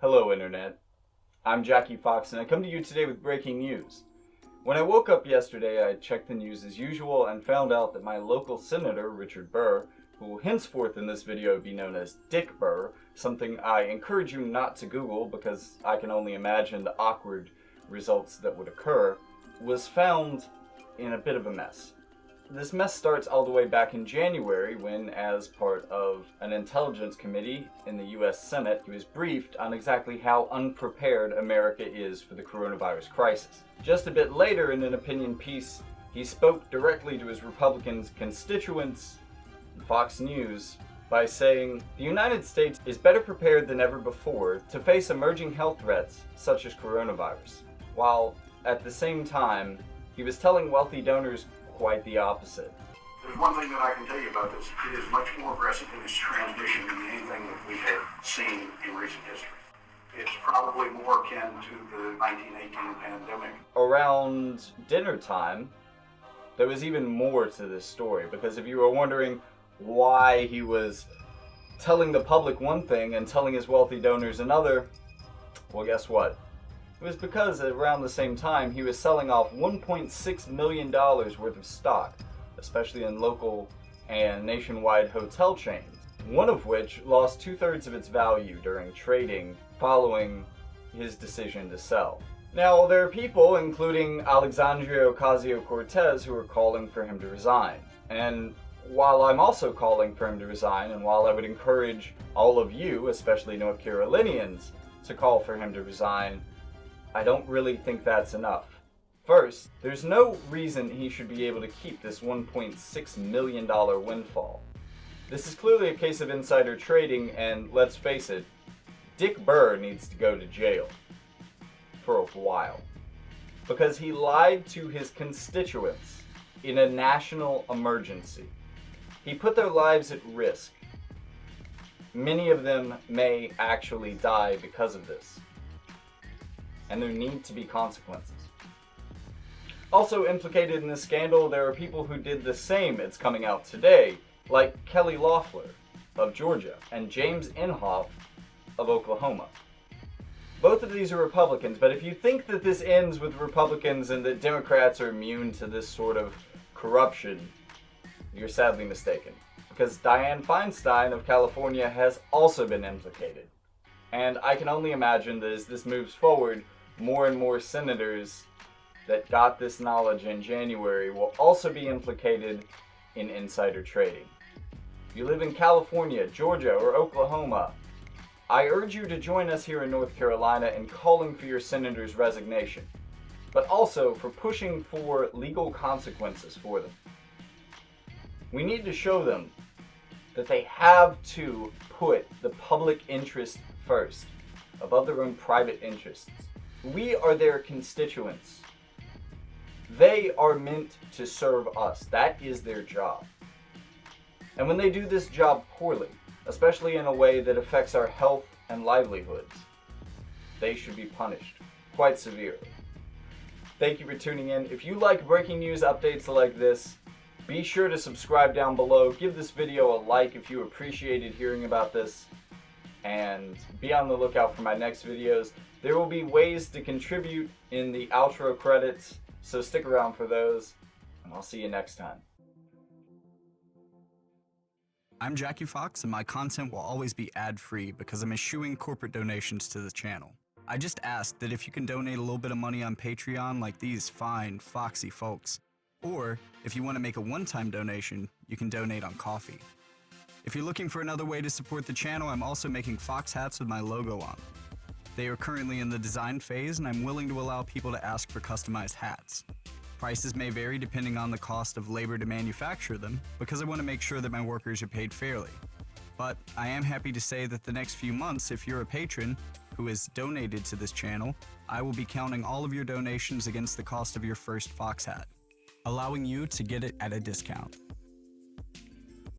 Hello Internet, I'm Jackie Fox and I come to you today with breaking news. When I woke up yesterday, I checked the news as usual and found out that my local senator, Richard Burr, who will henceforth in this video be known as Dick Burr, something I encourage you not to Google because I can only imagine the awkward results that would occur, was found in a bit of a mess. This mess starts all the way back in January when, as part of an intelligence committee in the US Senate, he was briefed on exactly how unprepared America is for the coronavirus crisis. Just a bit later in an opinion piece, he spoke directly to his Republican constituents on Fox News by saying, "The United States is better prepared than ever before to face emerging health threats such as coronavirus," while at the same time, he was telling wealthy donors quite the opposite. There's one thing that I can tell you about this. It is much more aggressive in its transmission than anything that we have seen in recent history. It's probably more akin to the 1918 pandemic. Around dinner time, there was even more to this story, because if you were wondering why he was telling the public one thing and telling his wealthy donors another, well, guess what? It was because around the same time he was selling off $1.6 million worth of stock, especially in local and nationwide hotel chains, one of which lost 2/3 of its value during trading following his decision to sell. Now, there are people, including Alexandria OcasioCortez, who are calling for him to resign. And while I'm also calling for him to resign, and while I would encourage all of you, especially North Carolinians, to call for him to resign, I don't really think that's enough. First, there's no reason he should be able to keep this $1.6 million windfall. This is clearly a case of insider trading, and let's face it, Dick Burr needs to go to jail. For a while. Because he lied to his constituents in a national emergency. He put their lives at risk. Many of them may actually die because of this. And there need to be consequences. Also implicated in this scandal, there are people who did the same, it's coming out today, like Kelly Loeffler of Georgia and James Inhofe of Oklahoma. Both of these are Republicans, but if you think that this ends with Republicans and that Democrats are immune to this sort of corruption, you're sadly mistaken. Because Dianne Feinstein of California has also been implicated. And I can only imagine that as this moves forward, more and more senators that got this knowledge in January will also be implicated in insider trading. If you live in California, Georgia, or Oklahoma, I urge you to join us here in North Carolina in calling for your senator's resignation, but also for pushing for legal consequences for them. We need to show them that they have to put the public interest first, above their own private interests. We are their constituents. They are meant to serve us. That is their job. And when they do this job poorly, especially in a way that affects our health and livelihoods, they should be punished quite severely. Thank you for tuning in. If you like breaking news updates like this, be sure to subscribe down below. Give this video a like if you appreciated hearing about this. And be on the lookout for my next videos. There will be ways to contribute in the outro credits, so stick around for those, and I'll see you next time. I'm Jackie Fox, and my content will always be ad-free because I'm eschewing corporate donations to the channel. I just ask that if you can donate a little bit of money on Patreon like these fine, foxy folks, or if you want to make a one-time donation, you can donate on Ko-fi. If you're looking for another way to support the channel, I'm also making Fox hats with my logo on. They are currently in the design phase, and I'm willing to allow people to ask for customized hats. Prices may vary depending on the cost of labor to manufacture them, because I want to make sure that my workers are paid fairly. But I am happy to say that the next few months, if you're a patron who has donated to this channel, I will be counting all of your donations against the cost of your first Fox hat, allowing you to get it at a discount.